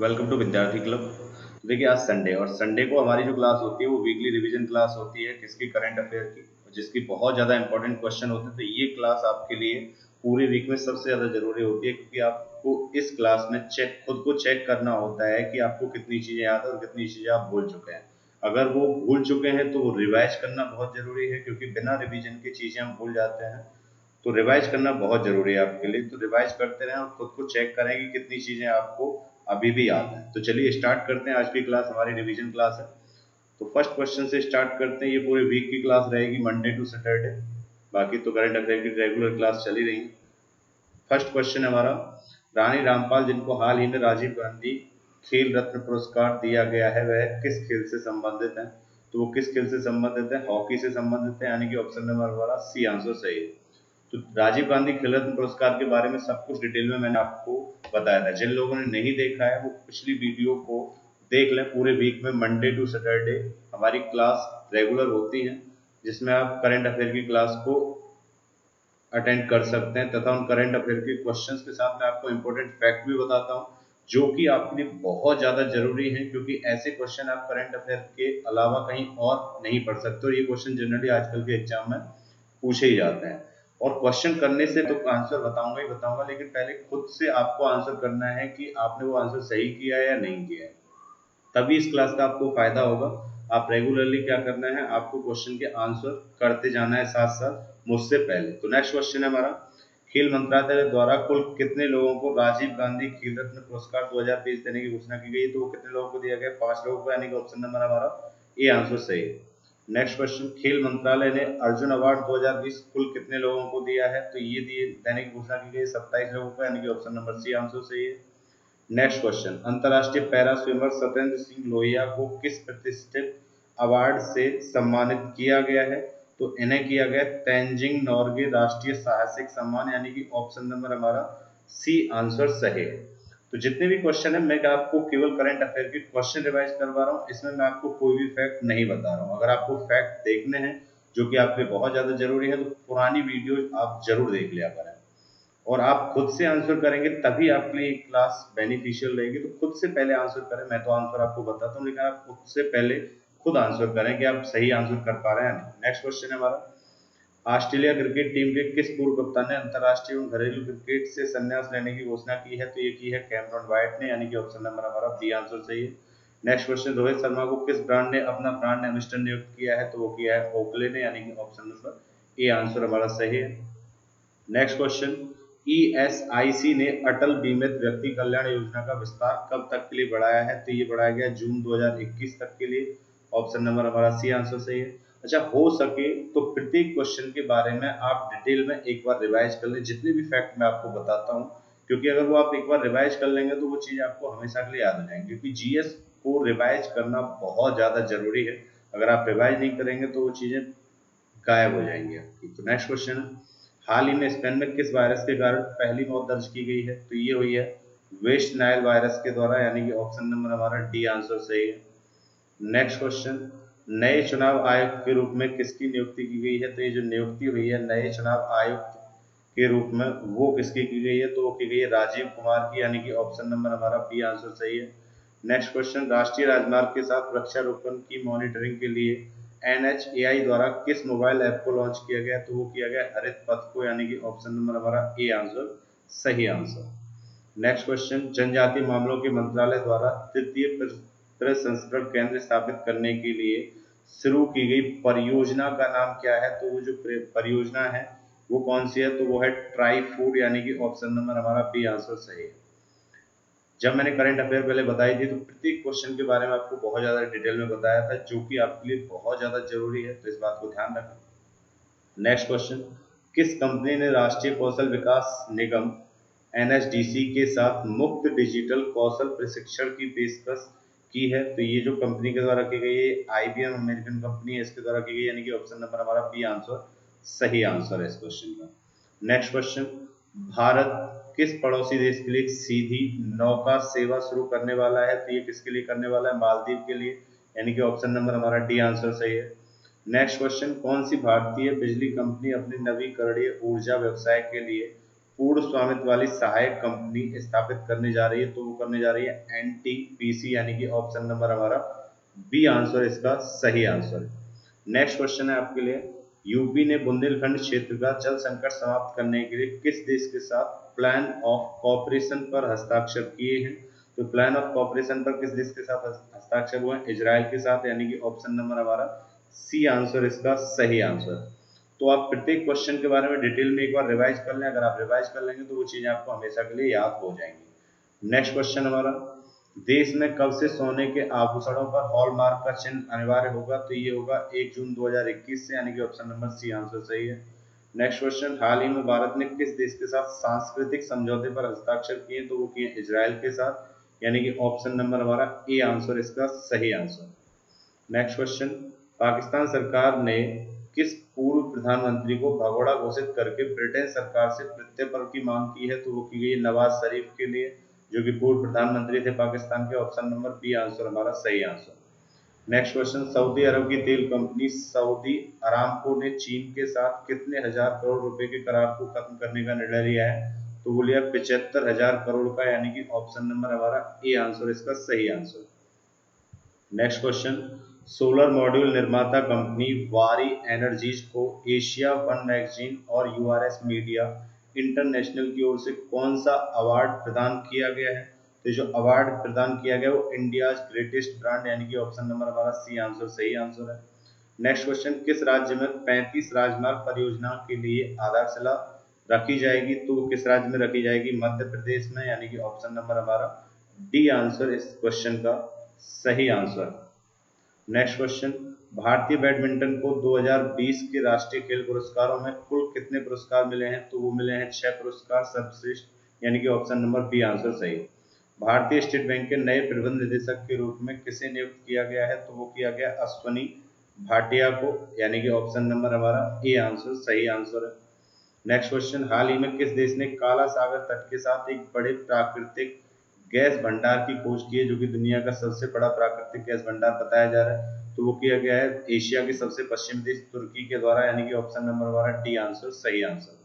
Welcome to विद्यार्थी club. देखिए आज संडे और संडे को हमारी जो क्लास होती है वो वीकली रिवीजन क्लास होती है किसकी, करंट अफेयर की, जिसकी बहुत ज़्यादा इंपॉर्टेंट क्वेश्चन होते हैं। तो ये क्लास आपके लिए पूरी वीक में सबसे ज़्यादा जरूरी होती है क्योंकि आपको इस क्लास में खुद को चेक करना होता है कि आपको कितनी चीज़ें याद है और कितनी चीज़ें आप भूल चुके हैं। अगर वो भूल चुके हैं तो वो रिवाइज करना बहुत जरूरी है क्योंकि बिना रिविजन की चीज़ें हम भूल जाते हैं। तो रिवाइज करना बहुत जरूरी है आपके लिए। तो रिवाइज करते रहें और खुद को चेक करें कि कितनी चीजें आपको अभी भी याद है। तो चलिए स्टार्ट करते हैं। आज की क्लास हमारी रिवीजन क्लास है। तो फर्स्ट क्वेश्चन से स्टार्ट करते हैं। ये पूरे वीक की क्लास रहेगी, मंडे टू सैटरडे। बाकी तो करंट अफेयर की रेगुलर क्लास चली रही है। फर्स्ट क्वेश्चन है हमारा, रानी रामपाल जिनको हाल ही में राजीव गांधी खेल रत्न पुरस्कार दिया गया है वह किस खेल से संबंधित है? तो वो किस खेल से संबंधित है? हॉकी से संबंधित है, यानी कि ऑप्शन नंबर हमारा सी आंसर सही है। तो राजीव गांधी खेल रत्न पुरस्कार के बारे में सब कुछ डिटेल में मैंने आपको बताया था। जिन लोगों ने नहीं देखा है वो पिछली वीडियो को देख लें। पूरे वीक में मंडे टू सैटरडे हमारी क्लास रेगुलर होती है जिसमें आप करंट अफेयर की क्लास को अटेंड कर सकते हैं तथा उन करंट अफेयर के क्वेश्चंस के साथ मैं आपको इंपॉर्टेंट फैक्ट भी बताता हूं जो कि आपके लिए बहुत ज्यादा जरूरी है क्योंकि ऐसे क्वेश्चन आप करंट अफेयर के अलावा कहीं और नहीं पढ़ सकते और ये क्वेश्चन जनरली आजकल के एग्जाम में पूछे ही जाते हैं। और क्वेश्चन करने से तो आंसर बताऊंगा ही बताऊंगा, लेकिन पहले खुद से आपको आंसर करना है कि आपने वो आंसर सही किया है या नहीं किया है। तभी इस क्लास का आपको फायदा होगा। आप रेगुलरली क्या करना है, आपको क्वेश्चन के आंसर करते जाना है साथ साथ मुझसे पहले। तो नेक्स्ट क्वेश्चन है हमारा, खेल मंत्रालय द्वारा कुल कितने लोगों को राजीव गांधी खेल रत्न पुरस्कार 2020 देने की घोषणा की गई? तो वो कितने लोगों को दिया गया? 5 लोगों को, यानी कि ऑप्शन नंबर हमारा ए आंसर सही है। नेक्स्ट क्वेश्चन, खेल मंत्रालय ने अर्जुन अवार्ड 2020 कुल कितने लोगों को दिया है? तो ये दिए देने की घोषणा की गई 27 लोगों को, यानी कि ऑप्शन नंबर सी आंसर सही है। नेक्स्ट क्वेश्चन, अंतरराष्ट्रीय पैरा स्विमर सत्येंद्र सिंह लोहिया को किस प्रतिष्ठित अवार्ड से सम्मानित किया गया है? तो इन्हें किया गया तेंजिंग नॉर्गे राष्ट्रीय साहसिक सम्मान, यानी कि ऑप्शन नंबर हमारा सी आंसर सही है। तो जितने भी क्वेश्चन है मैं आपको केवल करंट अफेयर के क्वेश्चन रिवाइज करवा रहा हूँ, इसमें मैं आपको कोई भी फैक्ट नहीं बता रहा हूँ। अगर आपको फैक्ट देखने हैं जो कि आपके बहुत ज्यादा जरूरी है तो पुरानी वीडियो आप जरूर देख लिया करें और आप खुद से आंसर करेंगे तभी आपके लिए क्लास बेनिफिशियल रहेगी। तो खुद से पहले आंसर करें। मैं तो आंसर आपको बताता हूँ लेकिन आप खुद से पहले खुद आंसर करें कि आप सही आंसर कर पा रहे हैं या नहीं। नेक्स्ट क्वेश्चन है हमारा, ऑस्ट्रेलिया क्रिकेट टीम के किस पूर्व कप्तान ने अंतरराष्ट्रीय एवं घरेलू क्रिकेट से संन्यास लेने की घोषणा की है? तो ये की है कैमरॉन वाइट ने, यानी कि ऑप्शन नंबर हमारा बी आंसर सही है। नेक्स्ट क्वेश्चन, रोहित शर्मा को किस ब्रांड ने अपना ब्रांड एम्बेसडर नियुक्त किया है? तो वो किया है ओकले ने, यानी कि ऑप्शन नंबर ए आंसर हमारा सही है। नेक्स्ट क्वेश्चन, ईएसआईसी ने अटल बीमित व्यक्ति कल्याण योजना का विस्तार कब तक के लिए बढ़ाया है? तो ये बढ़ाया गया जून 2021 तक के लिए। ऑप्शन नंबर हमारा सी आंसर सही है। अच्छा, हो सके तो प्रत्येक क्वेश्चन के बारे में आप डिटेल में एक बार रिवाइज कर लें, जितने भी फैक्ट मैं आपको बताता हूँ, क्योंकि अगर वो आप एक बार रिवाइज कर लेंगे तो वो चीज आपको हमेशा के लिए याद हो जाएंगी। क्योंकि जीएस को रिवाइज करना बहुत ज्यादा जरूरी है। अगर आप रिवाइज नहीं करेंगे तो वो चीजें गायब हो जाएंगी आपकी। तो नेक्स्ट क्वेश्चन है, हाल ही में स्पेन में किस वायरस के कारण पहली मौत दर्ज की गई है? तो ये हुई है वेस्ट नाइल वायरस के द्वारा, यानी कि ऑप्शन नंबर हमारा डी आंसर सही है। नेक्स्ट क्वेश्चन, नए चुनाव आयुक्त के रूप में किसकी नियुक्ति की गई है? तो ये जो नियुक्ति हुई है नए चुनाव आयुक्त के रूप में वो किसकी की गई है? तो वो की गई है राजीव कुमार की, यानी कि ऑप्शन नंबर हमारा बी आंसर सही है। नेक्स्ट क्वेश्चन, राष्ट्रीय राजमार्ग के साथ वृक्षारोपण की मॉनिटरिंग के लिए एनएचएआई द्वारा किस मोबाइल ऐप को लॉन्च किया गया? तो वो किया गया हरित पथ को, यानी कि ऑप्शन नंबर हमारा ए आंसर सही आंसर। नेक्स्ट क्वेश्चन, जनजातीय मामलों के मंत्रालय द्वारा तृतीय प्रसंस्करण केंद्र स्थापित करने के लिए शुरू की गई परियोजना का नाम क्या है? तो वो जो परियोजना है वो कौन सी है? तो वो है ट्राई फूड, यानी कि ऑप्शन नंबर हमारा बी आंसर सही है। जब मैंने करंट अफेयर पहले बताई थी तो प्रत्येक क्वेश्चन के बारे में आपको बहुत ज्यादा डिटेल में बताया था जो कि आपके लिए बहुत ज्यादा जरूरी है, तो इस बात को ध्यान रखें। नेक्स्ट क्वेश्चन, किस कंपनी ने राष्ट्रीय कौशल विकास निगम एनएसडीसी के साथ मुफ्त डिजिटल कौशल प्रशिक्षण की पेशकश की है? तो ये जो कंपनी के द्वारा की गई है आईबीएम अमेरिकन कंपनी है, इसके द्वारा की गई, यानी कि ऑप्शन नंबर हमारा बी आंसर सही आंसर है इस क्वेश्चन का। नेक्स्ट क्वेश्चन, भारत किस पड़ोसी देश के लिए सीधी नौका सेवा शुरू करने वाला है? तो ये किसके लिए करने वाला है? मालदीव के लिए, यानी कि ऑप्शन नंबर हमारा डी आंसर सही है। नेक्स्ट क्वेश्चन, कौन सी भारतीय बिजली कंपनी अपने नवीकरणीय ऊर्जा व्यवसाय के लिए पूर्ण स्वामित्व वाली सहायक कंपनी स्थापित करने जा रही है, तो वो करने जा रही है एनटीपीसी, यानी कि ऑप्शन नंबर हमारा बी आंसर इसका सही आंसर है। नेक्स्ट क्वेश्चन है आपके लिए, यूपी ने बुंदेलखंड क्षेत्र का जल संकट समाप्त करने के लिए किस देश के साथ प्लान ऑफ कॉपरेशन पर हस्ताक्षर किए हैं? तो प्लान ऑफ कॉपरेशन पर किस देश के साथ हस्ताक्षर हुए हैं? इजराइल के साथ, यानी कि ऑप्शन नंबर हमारा सी आंसर इसका सही आंसर। तो आप प्रत्येक क्वेश्चन के बारे में डिटेल में एक बार रिवाइज कर लें, अगर आप रिवाइज कर लेंगे तो वो चीजें आपको हमेशा के लिए याद हो जाएंगी। नेक्स्ट क्वेश्चन हमारा, देश में कब से सोने के आभूषणों पर हॉलमार्क का चिन्ह अनिवार्य होगा? तो ये होगा 1 जून 2021 से, यानी कि ऑप्शन नंबर सी आंसर सही है। नेक्स्ट क्वेश्चन, हाल ही में भारत ने किस देश के साथ सांस्कृतिक समझौते पर हस्ताक्षर किए? तो वो किए इजराइल के साथ, यानी कि ऑप्शन नंबर हमारा ए आंसर इसका सही आंसर। नेक्स्ट क्वेश्चन, पाकिस्तान सरकार ने किस पूर्व प्रधानमंत्री को भगोड़ा घोषित करके ब्रिटेन सरकार से प्रत्यर्पण की मांग की है? तो वो की गई नवाज शरीफ के लिए, जो कि पूर्व प्रधानमंत्री थे पाकिस्तान के, ऑप्शन नंबर बी आंसर हमारा सही आंसर। नेक्स्ट क्वेश्चन, सऊदी अरब की तेल कंपनी सऊदी अरामको ने चीन के साथ कितने हजार करोड़ रुपए के करार को खत्म करने का निर्णय लिया है? तो वो लिया 75,000 करोड़ का, यानी कि ऑप्शन नंबर हमारा ए आंसर इसका सही answer. Next question, solar module निर्माता कंपनी वारी एनर्जीज को एशिया वन मैगजीन और यूआरएस मीडिया इंटरनेशनल की ओर से कौन सा अवार्ड प्रदान किया गया है? तो जो अवार्ड प्रदान किया गया वो इंडियाज ग्रेटेस्ट ब्रांड, यानी कि ऑप्शन नंबर हमारा सी आंसर सही आंसर है। नेक्स्ट क्वेश्चन, किस राज्य में 35 राजमार्ग परियोजनाओं के लिए आधारशिला रखी जाएगी? तो वो किस राज्य में रखी जाएगी? मध्य प्रदेश में, यानी कि ऑप्शन नंबर हमारा डी आंसर इस क्वेश्चन का सही आंसर। नेक्स्ट क्वेश्चन, भारतीय बैडमिंटन को 2020 के राष्ट्रीय खेल पुरस्कारों में कुल कितने पुरस्कार मिले हैं? तो वो मिले हैं 6 पुरस्कार सर्वश्रेष्ठ, यानी कि ऑप्शन नंबर बी आंसर सही। भारतीय स्टेट बैंक के नए प्रबंध निदेशक के रूप में किसे नियुक्त किया गया है? तो वो किया गया अश्वनी भाटिया को, यानी कि ऑप्शन नंबर हमारा ए आंसर सही आंसर है। नेक्स्ट क्वेश्चन, हाल ही में किस देश ने काला सागर तट के साथ एक बड़े प्राकृतिक गैस भंडार की खोज की है, जो कि दुनिया का सबसे बड़ा प्राकृतिक गैस भंडार बताया जा रहा है? तो वो किया गया है एशिया के सबसे पश्चिमी देश तुर्की के द्वारा, यानी कि ऑप्शन नंबर हमारा डी आंसर सही आंसर।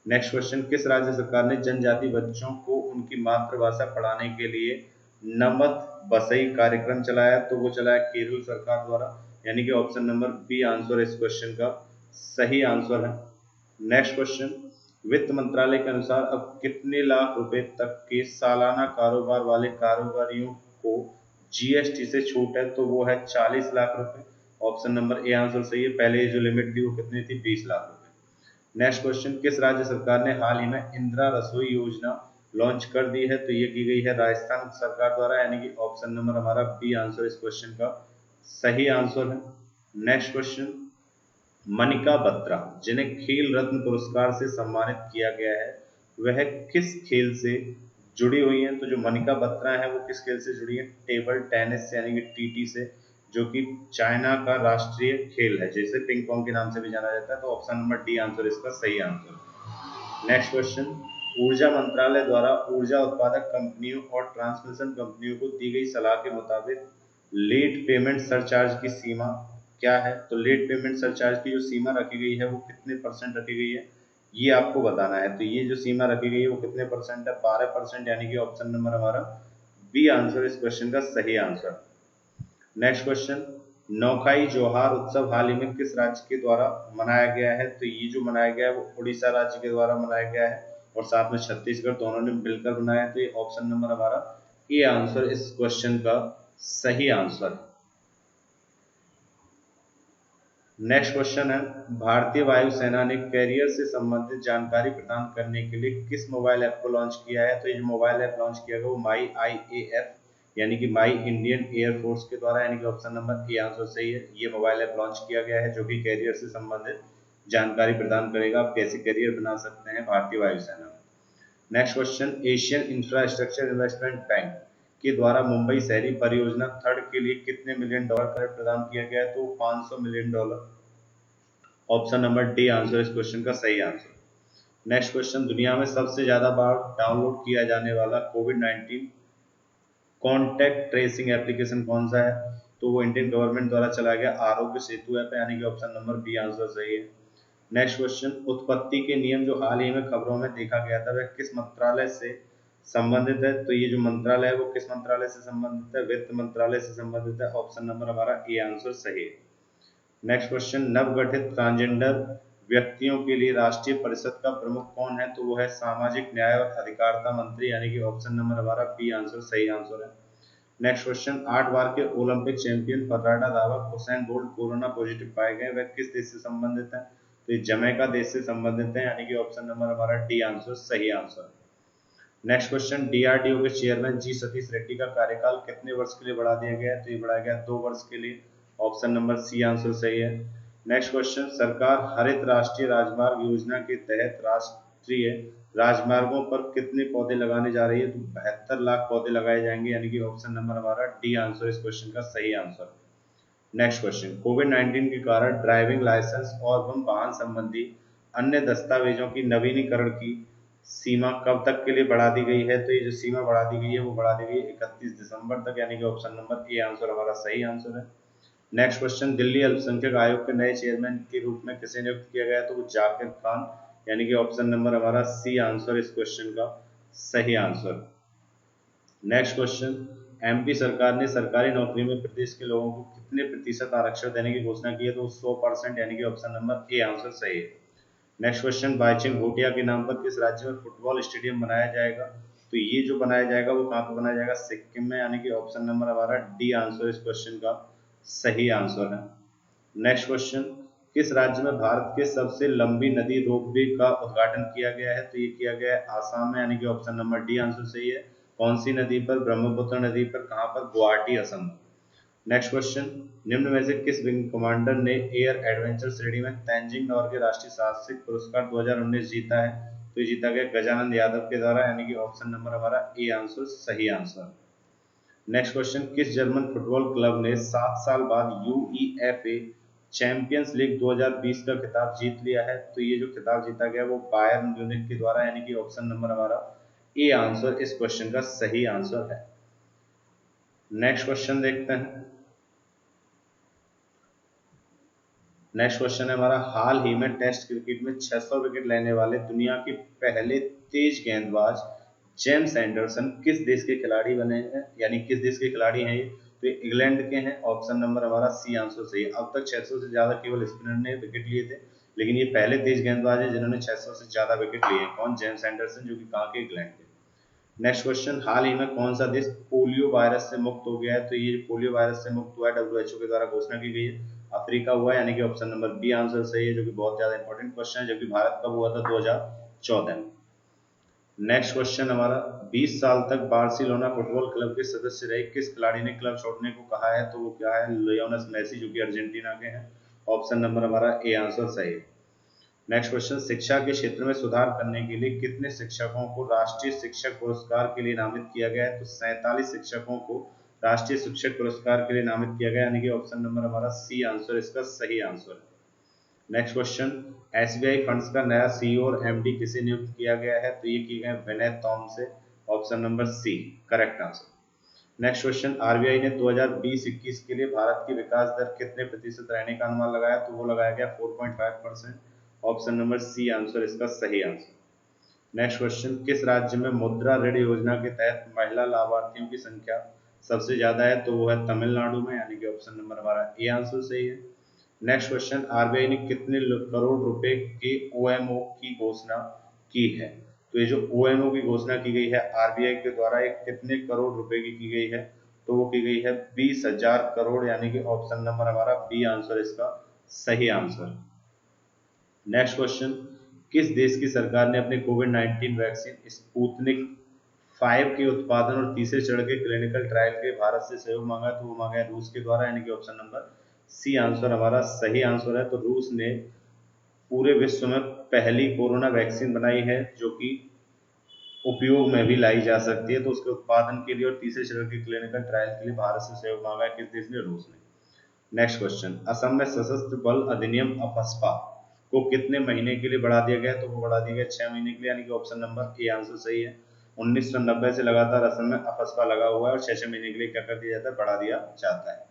नेक्स्ट क्वेश्चन, किस राज्य सरकार ने जनजाति बच्चों को उनकी मातृभाषा पढ़ाने के लिए नमत बसई कार्यक्रम चलाया? तो वो चलाया केरल सरकार द्वारा, यानी कि ऑप्शन नंबर बी आंसर इस क्वेश्चन का सही आंसर है। नेक्स्ट क्वेश्चन, वित्त मंत्रालय के अनुसार अब कितने लाख रुपए तक के सालाना कारोबार वाले कारोबारियों को जीएसटी से छूट है? तो वो है 40 लाख रुपए, ऑप्शन नंबर ए आंसर सही है। पहले जो लिमिट थी वो कितनी थी? 20 लाख रुपए। नेक्स्ट क्वेश्चन, किस राज्य सरकार ने हाल ही में इंदिरा रसोई योजना लॉन्च कर दी है? तो ये की गई है राजस्थान सरकार द्वारा, यानी कि ऑप्शन नंबर हमारा बी आंसर इस क्वेश्चन का सही आंसर है। नेक्स्ट क्वेश्चन, मनिका बत्रा जिन्हें खेल रत्न पुरस्कार से सम्मानित किया गया है, वह किस खेल से जुड़ी हुई हैं? तो जो मनिका बत्रा है वो किस खेल से जुड़ी है? टेबल टेनिस से, यानी कि टीटी से, जो कि चाइना का राष्ट्रीय खेल है, जिसे पिंग पोंग के नाम से भी जाना जाता है। तो ऑप्शन नंबर डी आंसर इसका सही आंसर। नेक्स्ट क्वेश्चन, ऊर्जा मंत्रालय द्वारा ऊर्जा उत्पादक कंपनियों और ट्रांसमिशन कंपनियों को दी गई सलाह के मुताबिक लेट पेमेंट सरचार्ज की सीमा क्या है? तो लेट पेमेंट सरचार्ज की जो सीमा रखी गई है वो कितने परसेंट रखी गई है, ये आपको बताना है। तो ये जो सीमा रखी गई है वो कितने परसेंट है? 12%, यानी कि ऑप्शन नंबर हमारा बी आंसर इस क्वेश्चन का सही आंसर। नेक्स्ट क्वेश्चन, नौखाई जोहार उत्सव हाल ही में किस राज्य के द्वारा मनाया गया है? तो ये जो मनाया गया है वो उड़ीसा राज्य के द्वारा मनाया गया है, और साथ में छत्तीसगढ़, दोनों ने मिलकर बनाया है। तो ये ऑप्शन नंबर हमारा ए आंसर इस क्वेश्चन का सही आंसर है। नेक्स्ट क्वेश्चन है, भारतीय वायुसेना ने कैरियर से संबंधित जानकारी प्रदान करने के लिए किस मोबाइल ऐप को लॉन्च किया है? तो ये जो मोबाइल ऐप लॉन्च किया गया वो माई IAF, यानी कि माई इंडियन एयरफोर्स के द्वारा, यानी कि ऑप्शन नंबर ए आंसर सही है। ये मोबाइल ऐप लॉन्च किया गया है जो कि कैरियर से संबंधित जानकारी प्रदान करेगा, आप कैसे कैरियर बना सकते हैं भारतीय वायुसेना में। Next question, Asian infrastructure investment bank के द्वारा मुंबई शहरी परियोजना थर्ड के लिए कितने मिलियन डॉलर का प्रदान किया गया है? तो 500 million dollar, option number D answer इस क्वेश्चन का सही आंसर। नेक्स्ट क्वेश्चन, दुनिया में सबसे ज्यादा बार डाउनलोड किया जाने वाला कोविड-19 कॉन्टैक्ट ट्रेसिंग एप्लीकेशन कौन सा है? तो वो इंडियन गवर्नमेंट द्वारा चलाया गया आरोग्य सेतु ऐप है, यानी कि ऑप्शन नंबर बी आंसर सही है। नेक्स्ट क्वेश्चन, उत्पत्ति के नियम जो हाल ही में खबरों में देखा गया था वह किस मंत्रालय से संबंधित है? तो ये जो मंत्रालय है वो किस मंत्रालय से संबंधित है? वित्त मंत्रालय से संबंधित है। ऑप्शन नंबर हमारा ए आंसर सही है। नेक्स्ट क्वेश्चन, नवगठित ट्रांसजेंडर व्यक्तियों के लिए राष्ट्रीय परिषद का प्रमुख कौन है? तो वो है सामाजिक न्याय और अधिकारिता मंत्री, यानी कि ऑप्शन नंबर हमारा बी आंसर सही आंसर है। नेक्स्ट क्वेश्चन, 8 बार के ओलंपिक चैंपियन फर्राटा धावक हुसैन बोल्ट कोरोना पॉजिटिव पाए गए, वह किस देश से संबंधित है? तो ये जमैका देश से संबंधित है, यानी कि ऑप्शन नंबर हमारा डी आंसर सही आंसर। नेक्स्ट क्वेश्चन, डीआरडीओ के चेयरमैन जी सतीश रेड्डी का कार्यकाल कितने वर्ष के लिए बढ़ा दिया गया है? तो ये बढ़ाया गया 2 वर्ष के लिए। ऑप्शन नंबर सी आंसर सही है। नेक्स्ट क्वेश्चन, सरकार हरित राष्ट्रीय राजमार्ग योजना के तहत राष्ट्रीय राजमार्गों पर कितने पौधे लगाने जा रही है? तो 72 लाख पौधे लगाए जाएंगे, यानी कि ऑप्शन नंबर हमारा डी आंसर इस क्वेश्चन का सही आंसर। नेक्स्ट क्वेश्चन, कोविड-19 के कारण ड्राइविंग लाइसेंस और वाहन संबंधी अन्य दस्तावेजों की नवीनीकरण की सीमा कब तक के लिए बढ़ा दी गई है? तो ये जो सीमा बढ़ा दी गई है वो बढ़ा दी गई है 31 दिसंबर तक, यानी कि ऑप्शन नंबर ए आंसर हमारा सही आंसर है। नेक्स्ट क्वेश्चन, दिल्ली अल्पसंख्यक आयोग के नए चेयरमैन के रूप में किसे नियुक्त किया गया? तो वो जाकिर खान, यानी कि ऑप्शन नंबर हमारा सी आंसर इस क्वेश्चन का सही आंसर। नेक्स्ट क्वेश्चन, एमपी सरकार ने सरकारी नौकरी में प्रदेश के लोगों को कितने प्रतिशत आरक्षण देने की घोषणा की है? तो 100%, यानी कि ऑप्शन नंबर ए आंसर सही है। नेक्स्ट क्वेश्चन, बाईचुंग भूटिया के नाम पर किस राज्य में फुटबॉल स्टेडियम बनाया जाएगा? तो ये जो बनाया जाएगा वो कहाँ पे बनाया जाएगा? सिक्किम में, यानी कि ऑप्शन नंबर हमारा डी आंसर इस क्वेश्चन का सही आंसर है। नेक्स्ट क्वेश्चन, किस राज्य में भारत के सबसे लंबी नदी रोपवे का उद्घाटन किया गया है? तो ये किया गया है आसाम में, यानी कि ऑप्शन नंबर डी आंसर सही है। कौन सी नदी पर? ब्रह्मपुत्र नदी पर। कहाँ पर? गुवाहाटी, असम। नेक्स्ट क्वेश्चन, निम्न में से किस विंग कमांडर ने एयर एडवेंचर श्रेणी में तेंजिंग नॉर्गे राष्ट्रीय साहसिक पुरस्कार 2019 जीता है? तो ये जीता गया गजानंद यादव के द्वारा, यानी कि ऑप्शन नंबर हमारा ए आंसर सही आंसर। नेक्स्ट क्वेश्चन, किस जर्मन फुटबॉल क्लब ने 7 साल बाद यूईएफए चैंपियंस लीग 2020 का खिताब जीत लिया है? तो ये जो खिताब जीता गया वो बायर्न म्यूनिख के द्वारा, यानी कि ऑप्शन नंबर हमारा ए आंसर इस क्वेश्चन का सही आंसर है। नेक्स्ट क्वेश्चन देखते हैं। नेक्स्ट क्वेश्चन है हमारा, हाल ही में टेस्ट क्रिकेट में 600 विकेट लेने वाले दुनिया के पहले तेज गेंदबाज जेम्स एंडरसन किस देश के खिलाड़ी बने हैं, यानी किस देश के खिलाड़ी हैं ये? तो इंग्लैंड के हैं। ऑप्शन नंबर हमारा सी आंसर सही है। अब तक 600 से ज्यादा केवल स्पिनर ने विकेट लिए थे, लेकिन ये पहले तेज गेंदबाज है जिन्होंने 600 से ज्यादा विकेट लिए हैं। कौन? जेम्स एंडरसन, जो कि कहाँ के? इंग्लैंड के। नेक्स्ट क्वेश्चन, हाल ही में कौन सा देश पोलियो वायरस से मुक्त हो गया है? तो ये पोलियो वायरस से मुक्त हुआ है, डब्ल्यूएचओ के द्वारा घोषणा की गई है। अफ्रीका हुआ है, यानी कि ऑप्शन नंबर बी आंसर सही है, जो कि बहुत ज्यादा इंपॉर्टेंट क्वेश्चन है, जबकि भारत कब हुआ था? 2014 में। नेक्स्ट क्वेश्चन हमारा, 20 साल तक बार्सिलोना फुटबॉल क्लब के सदस्य रहे किस खिलाड़ी ने क्लब छोड़ने को कहा है? तो वो क्या है? लियोनेल मेसी, जो कि अर्जेंटीना के हैं। ऑप्शन नंबर हमारा ए आंसर सही है। नेक्स्ट क्वेश्चन, शिक्षा के क्षेत्र में सुधार करने के लिए कितने शिक्षकों को राष्ट्रीय शिक्षक पुरस्कार के लिए नामित किया गया है? तो 47 शिक्षकों को राष्ट्रीय शिक्षक पुरस्कार के लिए नामित किया गया, यानी कि ऑप्शन नंबर हमारा सी आंसर इसका सही आंसर है। नेक्स्ट क्वेश्चन, एसबीआई फंड्स का नया सीईओ और एमडी किसे नियुक्त किया गया है? तो ये किए गए विनय तोमर से। Option number C correct answer. Next question, RBI ने 2020-21 के लिए भारत की विकास दर कितने प्रतिशत रहने का अनुमान लगाया? तो वो लगाया गया 4.5%। ऑप्शन नंबर सी आंसर इसका सही आंसर। नेक्स्ट क्वेश्चन, किस राज्य में मुद्रा ऋण योजना के तहत महिला लाभार्थियों की संख्या सबसे ज्यादा है? तो वो है तमिलनाडु में, यानी कि ऑप्शन नंबर हमारा ए आंसर सही है। नेक्स्ट क्वेश्चन, आरबीआई ने कितने करोड़ रुपए के ओएमओ की घोषणा की है? तो ये जो ओएमओ की घोषणा की गई है आरबीआई के द्वारा, एक कितने करोड़ रुपए की गई है? तो वो की गई है 20,000 करोड़, यानी कि ऑप्शन नंबर हमारा बी आंसर इसका सही आंसर। नेक्स्ट क्वेश्चन, किस देश की सरकार ने अपने कोविड-19 वैक्सीन स्पुतनिक 5 के उत्पादन और तीसरे चरण के क्लिनिकल ट्रायल के भारत से सहयोग मांगा? तो वो मांगा है रूस के द्वारा, यानी कि ऑप्शन नंबर सी आंसर हमारा सही आंसर है। तो रूस ने पूरे विश्व में पहली कोरोना वैक्सीन बनाई है जो कि उपयोग में भी लाई जा सकती है। तो उसके उत्पादन के लिए और तीसरे चरण के क्लिनिकल ट्रायल के लिए भारत से सहयोग मांगा है किस देश ने? रूस ने। नेक्स्ट क्वेश्चन, असम में सशस्त्र बल अधिनियम अफस्पा को कितने महीने के लिए बढ़ा दिया गया? तो वो बढ़ा दिया गया 6 महीने के लिए, यानी कि ऑप्शन नंबर ए आंसर सही है। 1990 से लगातार असम में अफस्पा लगा हुआ है और 6 महीने के लिए क्या कर दिया जाता है? बढ़ा दिया जाता है।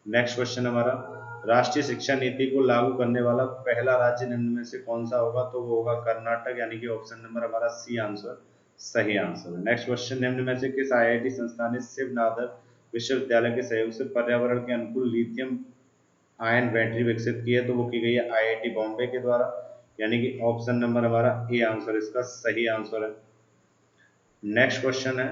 नेक्स्ट क्वेश्चन हमारा, राष्ट्रीय शिक्षा नीति को लागू करने वाला पहला राज्य निम्न में से कौन सा होगा? तो वो होगा कर्नाटक, यानी कि ऑप्शन नंबर हमारा सी आंसर सही आंसर है। नेक्स्ट क्वेश्चन, निम्न में से किस आईआईटी संस्थान ने शिव नादर विश्वविद्यालय के सहयोग से पर्यावरण के अनुकूल लिथियम आयन बैटरी विकसित की है? तो वो की गई है आईआईटी बॉम्बे के द्वारा, यानी कि ऑप्शन नंबर हमारा ए आंसर इसका सही आंसर है। नेक्स्ट क्वेश्चन है,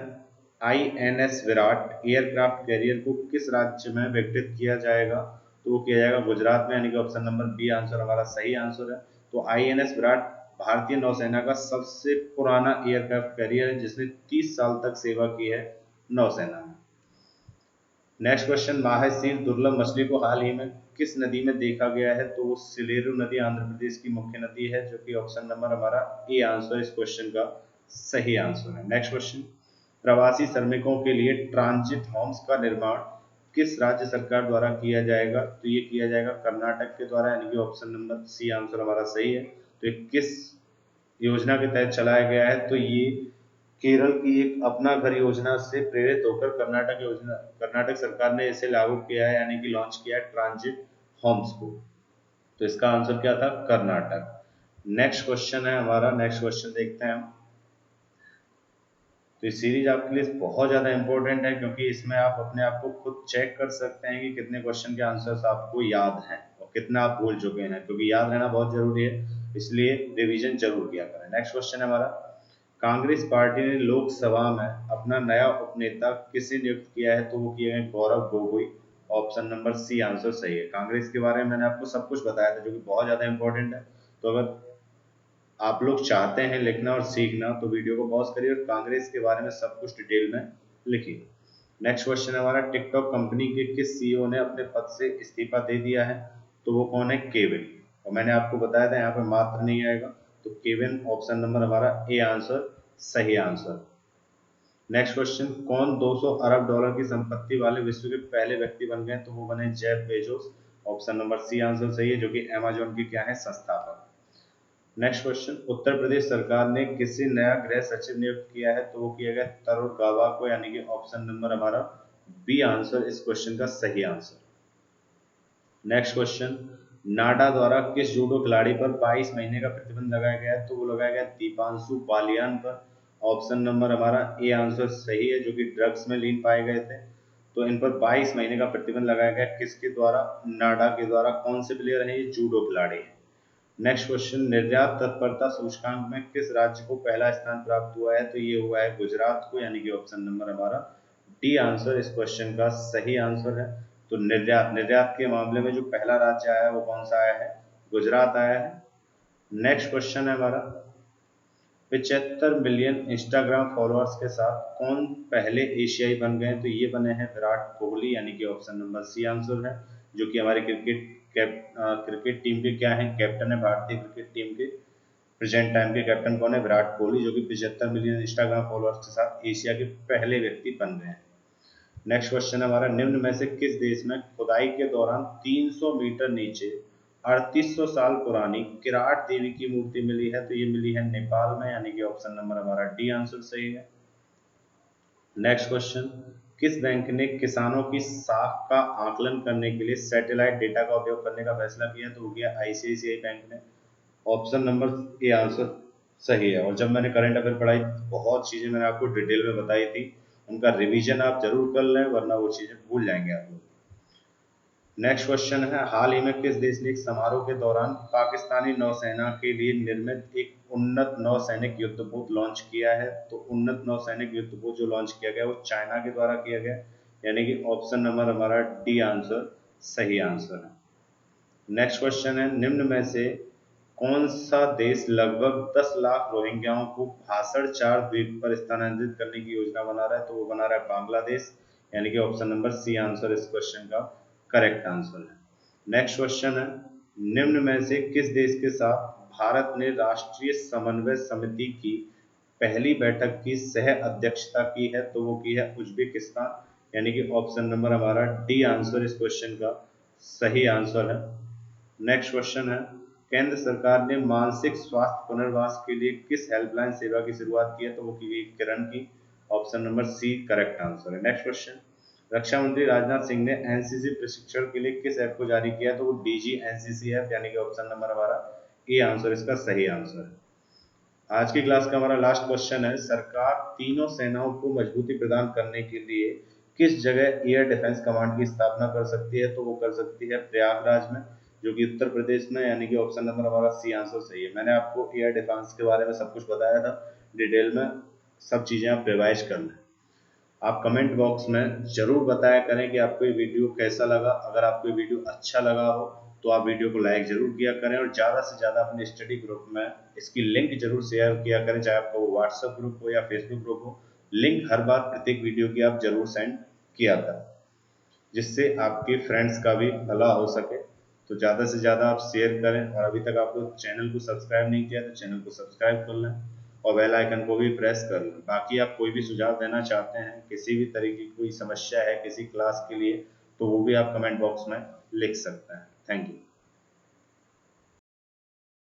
आईएनएस विराट एयरक्राफ्ट कैरियर को किस राज्य में विकसित किया जाएगा? तो वो किया जाएगा गुजरात में, यानी कि ऑप्शन नंबर बी आंसर हमारा सही आंसर है। तो आईएनएस विराट भारतीय नौसेना का सबसे पुराना एयरक्राफ्ट कैरियर है जिसने 30 साल तक सेवा की है नौसेना में। नेक्स्ट क्वेश्चन, माहेश्वरी दुर्लभ मछली को हाल ही में किस नदी में देखा गया है? तो वो सिलेरू नदी आंध्र प्रदेश की मुख्य नदी है, जो कि ऑप्शन नंबर हमारा ए आंसर इस क्वेश्चन का सही आंसर है। नेक्स्ट क्वेश्चन, प्रवासी श्रमिकों के लिए ट्रांजिट होम्स का निर्माण किस राज्य सरकार द्वारा किया जाएगा? तो ये किया जाएगा कर्नाटक के द्वारा, यानी कि ऑप्शन नंबर सी आंसर हमारा सही है। तो ये किस योजना के तहत चलाया गया है? तो ये केरल की एक अपना घर योजना से प्रेरित होकर कर्नाटक सरकार ने इसे लागू किया है, यानी कि लॉन्च किया है ट्रांजिट होम्स को। तो इसका आंसर क्या था? कर्नाटक। नेक्स्ट क्वेश्चन है हमारा, नेक्स्ट क्वेश्चन देखते हैं हम। तो ये सीरीज आपके लिए बहुत ज्यादा इंपॉर्टेंट है, क्योंकि इसमें आप अपने आप को खुद चेक कर सकते हैं कि कितने क्वेश्चन के आंसर्स आपको याद हैं और कितना आप भूल चुके हैं, क्योंकि याद रहना बहुत जरूरी है, इसलिए रिवीजन जरूर किया करें। नेक्स्ट क्वेश्चन है हमारा, कांग्रेस पार्टी ने लोकसभा में अपना नया उपनेता किसे नियुक्त किया है? तो वो किए हैं Gaurav Gogoi, option number C answer सही है। कांग्रेस के बारे में मैंने आपको सब कुछ बताया था, जो कि बहुत ज्यादा इंपॉर्टेंट है। तो अगर आप लोग चाहते हैं लिखना और सीखना तो वीडियो को पॉज करिए और कांग्रेस के बारे में सब कुछ डिटेल में लिखिए। नेक्स्ट क्वेश्चन हमारा, टिकटॉक कंपनी के किस सीईओ ने अपने पद से इस्तीफा दे दिया है? तो वो कौन है? केविन। और मैंने आपको बताया था यहाँ पे मात्र नहीं आएगा, तो केविन ऑप्शन नंबर हमारा ए आंसर सही आंसर। नेक्स्ट क्वेश्चन, कौन 200 अरब डॉलर की संपत्ति वाले विश्व के पहले व्यक्ति बन गए? तो वो बने Jeff Bezos, option number C answer सही है, जो कि अमेजोन की क्या है? संस्थापक। नेक्स्ट क्वेश्चन, उत्तर प्रदेश सरकार ने किसी नया गृह सचिव नियुक्त किया है? तो वो किया गया तरुण गाबा को, यानी कि ऑप्शन नंबर हमारा बी आंसर इस क्वेश्चन का सही आंसर। नेक्स्ट क्वेश्चन, नाडा द्वारा किस जूडो खिलाड़ी पर 22 महीने का प्रतिबंध लगाया गया है? तो वो लगाया गया दीपांशु बालियान पर, ऑप्शन नंबर हमारा ए आंसर सही है, जो कि ड्रग्स में लीन पाए गए थे। तो इन पर 22 महीने का प्रतिबंध लगाया गया, किसके द्वारा? नाडा के द्वारा। कौन से प्लेयर हैं? ये जूडो खिलाड़ी हैं। नेक्स्ट क्वेश्चन, निर्यात तत्परता सूचकांक में किस राज्य को पहला स्थान प्राप्त हुआ है? तो ये हुआ है गुजरात को, यानी कि ऑप्शन नंबर हमारा डी आंसर इस क्वेश्चन का सही आंसर है। तो निर्यात निर्यात के मामले में जो पहला राज्य आया है वो कौन सा आया है? गुजरात आया है। नेक्स्ट क्वेश्चन है हमारा, 75 मिलियन इंस्टाग्राम फॉलोअर्स के साथ कौन पहले एशियाई बन गए? तो ये बने हैं विराट कोहली, यानी कि ऑप्शन नंबर सी आंसर है, जो कि हमारे क्रिकेट टीम के क्या है? कैप्टन है भारतीय क्रिकेट टीम के। प्रेजेंट टाइम के कैप्टन कौन है? विराट कोहली, जो कि 75 मिलियन इंस्टाग्राम फॉलोअर्स के साथ एशिया के पहले व्यक्ति बन गए हैं। नेक्स्ट क्वेश्चन हमारा, निम्न में से किस देश में खुदाई के दौरान 300 मीटर नीचे 3800 साल पुरानी किराट देवी की मूर्ति मिली है? तो ये मिली है नेपाल में, यानी कि ऑप्शन नंबर हमारा डी आंसर सही है। नेक्स्ट क्वेश्चन, किस बैंक ने किसानों की साख का आकलन करने के लिए सैटेलाइट डेटा का उपयोग करने का फैसला किया? तो वो किया आईसीआईसीआई बैंक ने, ऑप्शन नंबर ए आंसर सही है। और जब मैंने करंट अफेयर पढ़ाई बहुत चीजें मैंने आपको डिटेल में बताई थी, उनका रिवीजन आप जरूर कर लें, वरना वो चीजें भूल जाएंगे आप लोग। नेक्स्ट क्वेश्चन है, हाल ही में किस देश ने एक समारोह के दौरान पाकिस्तानी नौसेना के लिए निर्मित एक उन्नत नौसैनिक युद्धपोत लॉन्च किया है? तो उन्नत नौसैनिक युद्धपोत जो लॉन्च किया गया वो चाइना के द्वारा किया गया, यानी कि ऑप्शन नंबर हमारा डी आंसर सही आंसर है। नेक्स्ट क्वेश्चन है, निम्न में से कौन सा देश लगभग 10 लाख रोहिंग्याओं को भाषण 4 द्वीप पर स्थानांतरित करने की योजना बना रहा है? तो वो बना रहा है बांग्लादेश, यानी कि ऑप्शन नंबर सी आंसर इस क्वेश्चन का करेक्ट आंसर है। नेक्स्ट क्वेश्चन है, निम्न में से किस देश के साथ भारत ने राष्ट्रीय समन्वय समिति की पहली बैठक की सह अध्यक्षता की है? तो वो की है उज्बेकिस्तान, यानी कि ऑप्शन नंबर हमारा डी आंसर इस क्वेश्चन का सही आंसर है। नेक्स्ट क्वेश्चन है, केंद्र सरकार ने मानसिक स्वास्थ्य पुनर्वास के लिए किस हेल्पलाइन सेवा की शुरुआत की है? तो वो की गई किरण की, option number C correct answer है। नेक्स्ट क्वेश्चन, रक्षा मंत्री राजनाथ सिंह ने एनसीसी प्रशिक्षण के लिए किस ऐप को जारी किया? तो वो डीजी एनसीसी ऐप, यानी कि ऑप्शन नंबर हमारा ए आंसर इसका सही आंसर है। आज की क्लास का हमारा लास्ट क्वेश्चन है, सरकार तीनों सेनाओं को मजबूती प्रदान करने के लिए किस जगह एयर डिफेंस कमांड की स्थापना कर सकती है? तो वो कर सकती है प्रयागराज में, जो कि उत्तर प्रदेश में, यानी कि ऑप्शन नंबर हमारा सी आंसर सही है। मैंने आपको एयर डिफेंस के बारे में सब कुछ बताया था डिटेल में, सब चीजें आप रिवाइज कर लें। आप कमेंट बॉक्स में जरूर बताया करें कि आपको ये वीडियो कैसा लगा। अगर आपको ये वीडियो अच्छा लगा हो तो आप वीडियो को लाइक जरूर किया करें, और ज़्यादा से ज़्यादा अपने स्टडी ग्रुप में इसकी लिंक जरूर शेयर किया करें, चाहे आपका वो व्हाट्सएप ग्रुप हो या फेसबुक ग्रुप हो। लिंक हर बार प्रत्येक वीडियो की आप जरूर सेंड किया करें, जिससे आपके फ्रेंड्स का भी भला हो सके। तो ज़्यादा से ज़्यादा आप शेयर करें, और अभी तक आप लोग चैनल को सब्सक्राइब नहीं किया तो चैनल को सब्सक्राइब कर लें और बेल आइकन को भी प्रेस कर लें। बाकी आप कोई भी सुझाव देना चाहते हैं, किसी भी तरीके की कोई समस्या है किसी क्लास के लिए, तो वो भी आप कमेंट बॉक्स में लिख सकते हैं। Thank you.